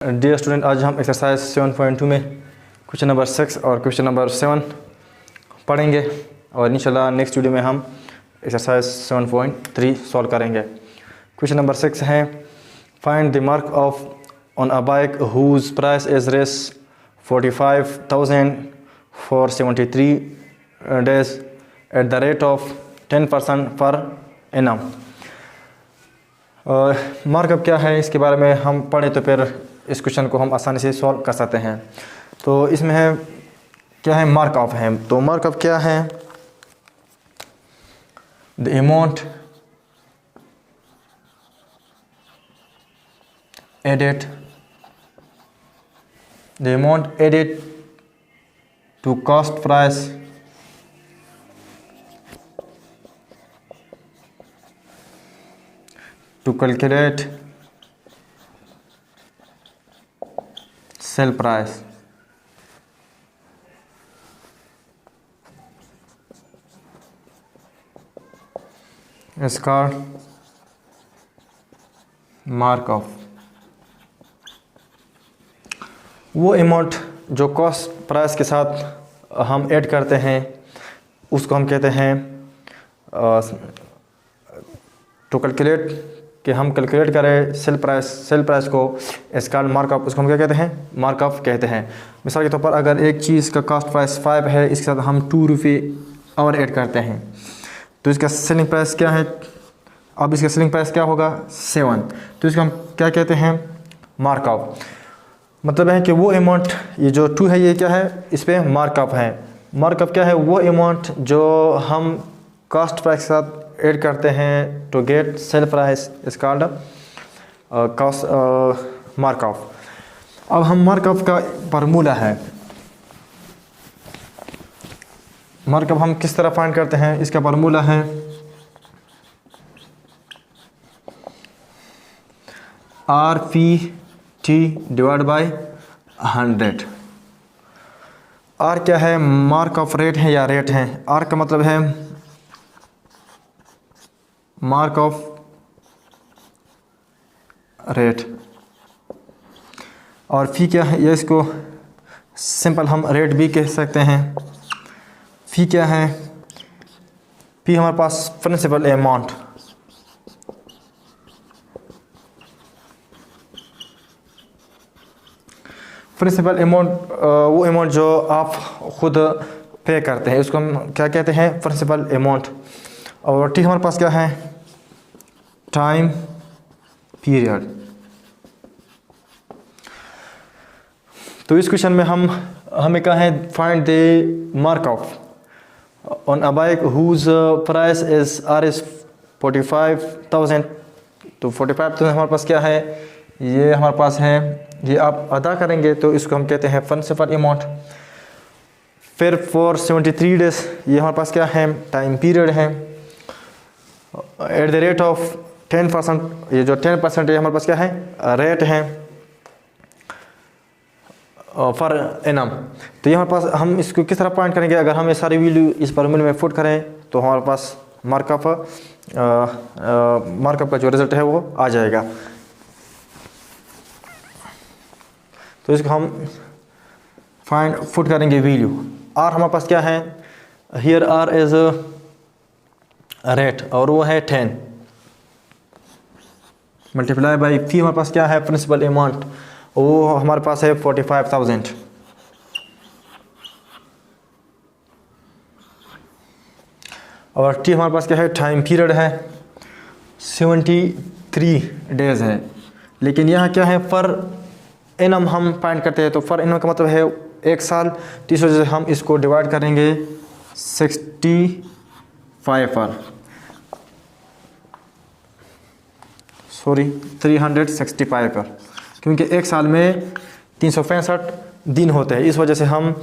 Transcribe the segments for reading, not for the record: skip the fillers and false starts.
Dear student, आज हम exercise 7.2 में क्वेश्चन नंबर 6 और क्वेश्चन नंबर 7 पढ़ेंगे और इंशाल्लाह नेक्स्ट वीडियो में हम एक्सरसाइज 7.3 सॉल्व करेंगे। क्वेश्चन नंबर 6 है, find the mark off on a bike whose price is रेस 45,000 for 73 days at the rate of 10% per annum. Markup क्या है इसके बारे में हम पढ़े तो फिर इस क्वेश्चन को हम आसानी से सॉल्व कर सकते हैं। तो इसमें है क्या है, मार्कअप है। तो मार्कअप क्या है, the amount added to cost price to calculate sell price। is called markup। वो अमाउंट जो कॉस्ट प्राइस के साथ हम ऐड करते हैं उसको हम कहते हैं टू कैलकुलेट, कि हम कैलकुलेट करें सेल प्राइस को इस कॉल्ड मार्कअप। उसको हम क्या कहते हैं, मार्कअप कहते हैं। मिसाल के तौर पर अगर एक चीज़ का कॉस्ट प्राइस 5 है, इसके साथ हम 2 रुपये और ऐड करते हैं तो इसका सेलिंग प्राइस क्या है, अब इसका सेलिंग प्राइस क्या होगा 7। तो इसको हम क्या कहते हैं, मार्कअप। मतलब है कि वो अमाउंट, ये जो 2 है ये क्या है, इस पर मार्कअप है। मार्कअप क्या है, वो अमाउंट जो हम कॉस्ट प्राइस के साथ ऐड करते हैं to get sell price is called cost markup. अब हम मार्कअप का फार्मूला है, मार्कअप हम किस तरह फाइंड करते हैं, इसका फार्मूला है RPT डिवाइड बाय 100। आर क्या है, मार्क ऑफ रेट है या रेट है। आर का मतलब है मार्क ऑफ रेट और फी क्या है, ये इसको सिंपल हम रेट भी कह सकते हैं। फी क्या है, फी हमारे पास प्रिंसिपल अमाउंट, प्रिंसिपल अमाउंट वो अमाउंट जो आप खुद पे करते हैं उसको हम क्या कहते हैं, प्रिंसिपल अमाउंट। और टी हमारे पास क्या है, टाइम पीरियड। तो इस क्वेश्चन में हमें क्या है, find the markup on a bike whose price is RS 45,000। तो 45,000 हमारे पास क्या है, ये हमारे पास है, ये आप अदा करेंगे तो इसको हम कहते हैं प्रिंसिपल अमाउंट। फिर फॉर 73 डेज ये हमारे पास क्या है, टाइम पीरियड है। एट द रेट ऑफ 10%, ये जो 10% है हमारे पास क्या है, रेट है फॉर एनम। तो ये हमारे पास, हम इसको किस तरह पॉइंट करेंगे, अगर हम ये सारी वैल्यू इस फॉर्मूले में पुट करें तो हमारे पास मार्कअप का जो रिजल्ट है वो आ जाएगा। तो इसको हम फाइंड पुट करेंगे वैल्यू। आर हमारे पास क्या है, हियर आर इज रेट और वो है 10 मल्टीप्लाई बाई फी हमारे पास क्या है, प्रिंसिपल अमाउंट, वो हमारे पास है 45,000। और टी हमारे पास क्या है, टाइम पीरियड है 73 डेज है। लेकिन यहाँ क्या है, पर एनम हम फाइंड करते हैं तो पर एनम का मतलब है 1 साल। तो इस वजह से हम इसको डिवाइड करेंगे 365 पर, क्योंकि 1 साल में 365 दिन होते हैं, इस वजह से हम।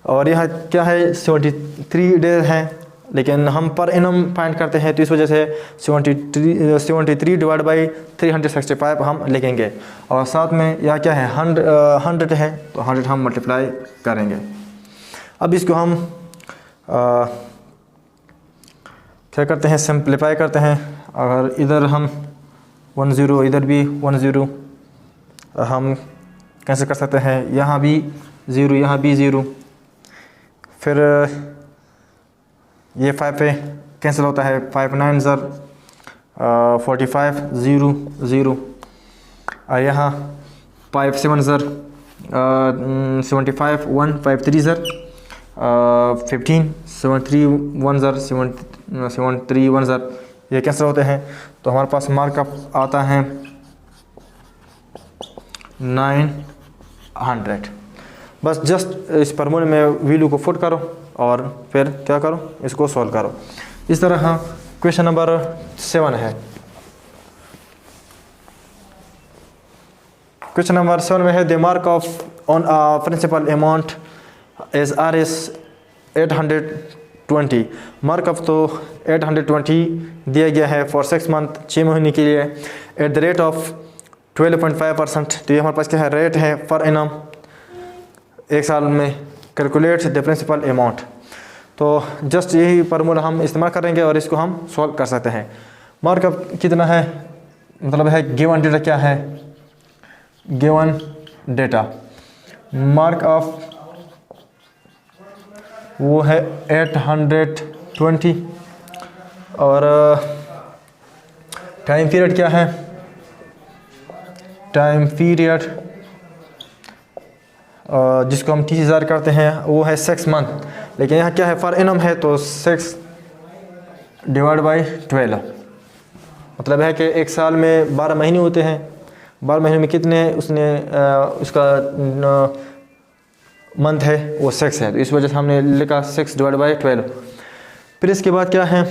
और यहाँ क्या है, 73 डेज हैं, लेकिन हम पर एनम फाइंड करते हैं तो इस वजह से 73 डिवाइड बाई 365 हम लिखेंगे। और साथ में यहाँ क्या है, 100 है तो 100 हम मल्टीप्लाई करेंगे। अब इसको हम क्या करते हैं, सिंप्लीफाई करते हैं। अगर इधर हम 10, इधर भी 10 हम कैंसिल कर सकते हैं, यहाँ भी 0, यहाँ भी 0, फिर ये 5 पे कैंसिल होता है, 5 9 ज़र 45 0 0, और यहाँ 5 7 ज़र 75 1 5 3 ज़र 15 7 3 1 ज़र 7 3 1 ज़र, ये कैंसिल होते हैं। तो हमारे पास मार्कअप आता है 900। बस जस्ट इस फार्मूले में वैल्यू को पुट करो और फिर क्या करो, इसको सॉल्व करो। इस तरह हाँ क्वेश्चन नंबर 7 है। क्वेश्चन नंबर 7 में है the mark off on principal amount as R S 820। Markup तो 820 दिया गया है फॉर 6 मंथ, 6 महीने के लिए, एट द रेट ऑफ 12.5%। तो ये हमारे पास क्या है, रेट है पर एनम, एक साल में। Calculate the principal amount. तो जस्ट यही फार्मूला हम इस्तेमाल करेंगे और इसको हम सॉल्व कर सकते हैं। मार्कअप कितना है, मतलब है गिवन डेटा क्या है, गिवन डेटा मार्क ऑफ वो है 820 और टाइम पीरियड क्या है, टाइम पीरियड जिसको हम 30,000 करते हैं वो है 6 मंथ, लेकिन यहाँ क्या है फॉर एनम है, तो 6 डिवाइड बाई 12, मतलब है कि एक साल में 12 महीने होते हैं, 12 महीने में कितने उसने उसका मंथ है वो 6 है, तो इस वजह से हमने लिखा 6 डिवाइड बाई 12। फिर इसके बाद क्या है,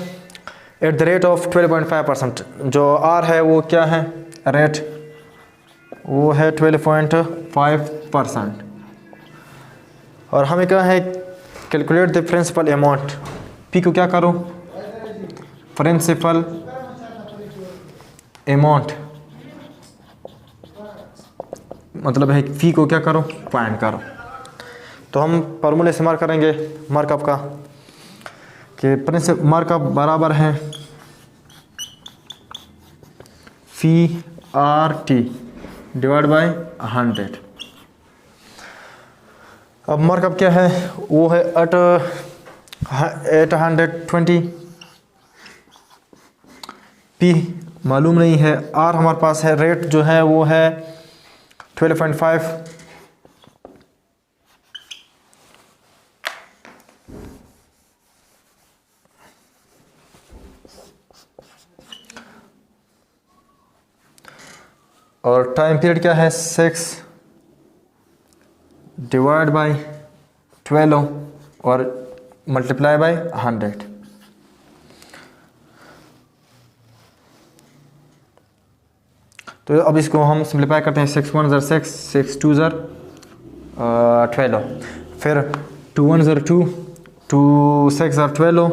एट द रेट ऑफ 12.5%, जो आर है वो क्या है, रेट वो है 12.5%। और हमें क्या है, calculate the principal amount, P को क्या करो, प्रिंसिपल अमाउंट, मतलब है फी को क्या करो, फाइंड करो। तो हम फार्मूले इस्तेमाल करेंगे मार्कअप का कि प्रिंसिपल मार्कअप बराबर है फी आर टी डिवाइड बाई 100। अब मार्कअप क्या है, वो है 820, पी मालूम नहीं है, आर हमारे पास है, रेट जो है वो है 12.5, और टाइम पीरियड क्या है 6 डिवाइड बाई 12 और मल्टीप्लाई बाई 100। तो अब इसको हम सिंप्लीफाई करते हैं, 6 1 ज़र 6, 6 2 ज़र 12, फिर 2 1 ज़र 2, 2 6 ज़र 12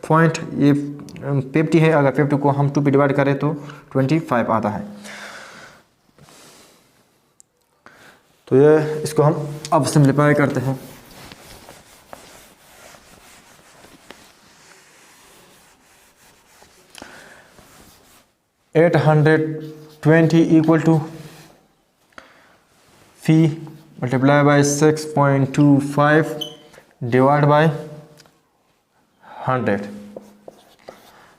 पॉइंट, ये 50 है, अगर 50 को हम 2 पे डिवाइड करें तो 25 आता है। तो ये इसको हम अब सिंप्लीफाई करते हैं, $820 equal to P multiply by 6.25 divide by 100।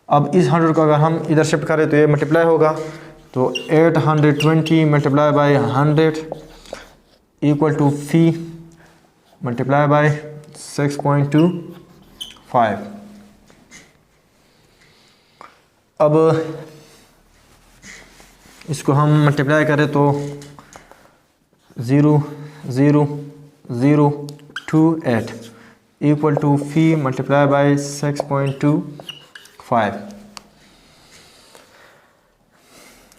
अब इस 100 को अगर हम इधर शिफ्ट करें तो ये मल्टीप्लाई होगा, तो 820 multiply by 100 equal to P multiply by 6.25। अब इसको हम मल्टीप्लाई करें तो 0.0028 equal to P multiply by 6.25।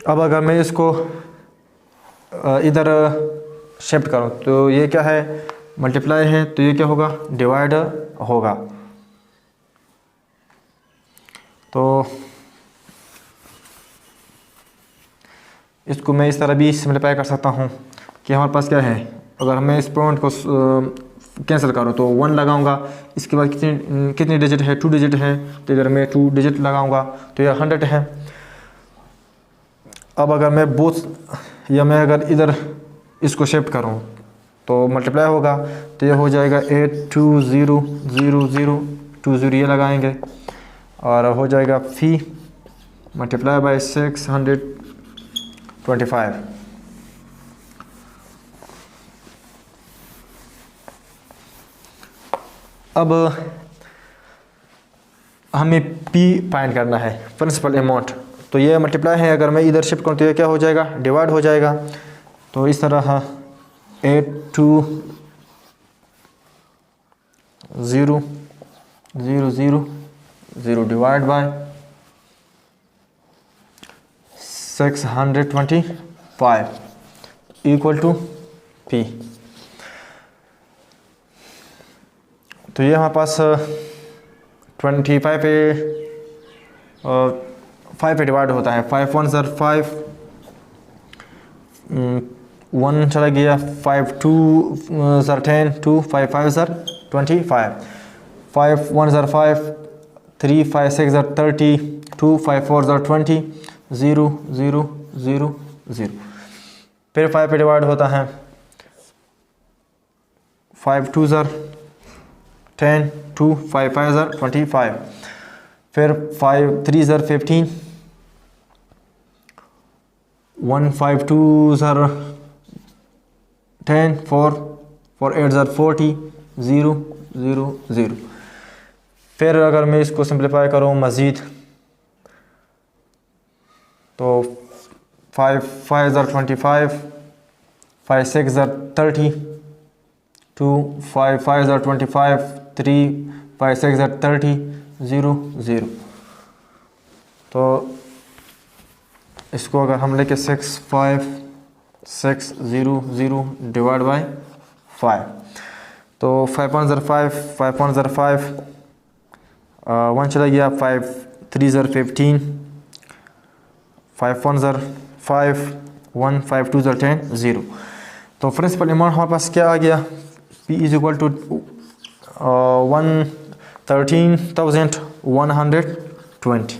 अब अगर मैं इसको इधर शिफ्ट करूं तो ये क्या है, मल्टीप्लाई है, तो ये क्या होगा, डिवाइड होगा। तो इसको मैं इस तरह भी सिंप्लीफाई कर सकता हूँ कि हमारे पास क्या है, अगर मैं इस पॉइंट को कैंसिल करूँ तो 1 लगाऊंगा, इसके बाद कितनी डिजिट है, 2 डिजिट है, तो इधर मैं 2 डिजिट लगाऊंगा, तो यह 100 है। अब अगर मैं बोथ या मैं अगर इधर इसको शिफ्ट करूँ तो मल्टीप्लाई होगा, तो ये हो जाएगा 82000 ये लगाएंगे और हो जाएगा फी मल्टीप्लाई बाय 625। अब हमें पी फाइंड करना है, प्रिंसिपल अमाउंट। तो ये मल्टीप्लाई है, अगर मैं इधर शिफ्ट करूँ तो ये क्या हो जाएगा, डिवाइड हो जाएगा। तो इस तरह 82000 divide by 625 equal to P. तो ये हमारे पास 25 पे 5 पे डिवाइड होता है। 5 1 ज़र 5, 1 चला गया, 5 2 ज़र 10, 2 5 5 ज़र 25, 5 1 ज़र 5, 3 5 6 ज़र 30, 2 5 4 ज़र 20, 0 0 0 0। फिर 5 पे डिवाइड होता है, 5 2 ज़र 10, 2 5 5 ज़र 25, फिर 5 3 ज़र 15, 1 5 2 ज़र 10, 4 8 ज़र 40, 0 0 0। फिर अगर मैं इसको सिंप्लीफाई करूँ मज़ीद तो 5 5 ज़र 25, 5 6 ज़र 30, 2 5 5 ज़र 25, 3 5 6 ज़र 30, 0 0। तो इसको अगर हम लेके 6 5 6 0 0 डिवाइड बाय 5, तो 5 1 ज़र 5, 5 1 ज़र 5, 1 चला गया, 5 3 ज़र 15, 5 1 ज़र 5, 1 5 2 ज़र 10, 0। तो प्रिंसिपल अमाउंट हमारे पास क्या आ गया, P इज इक्वल टू 113,120।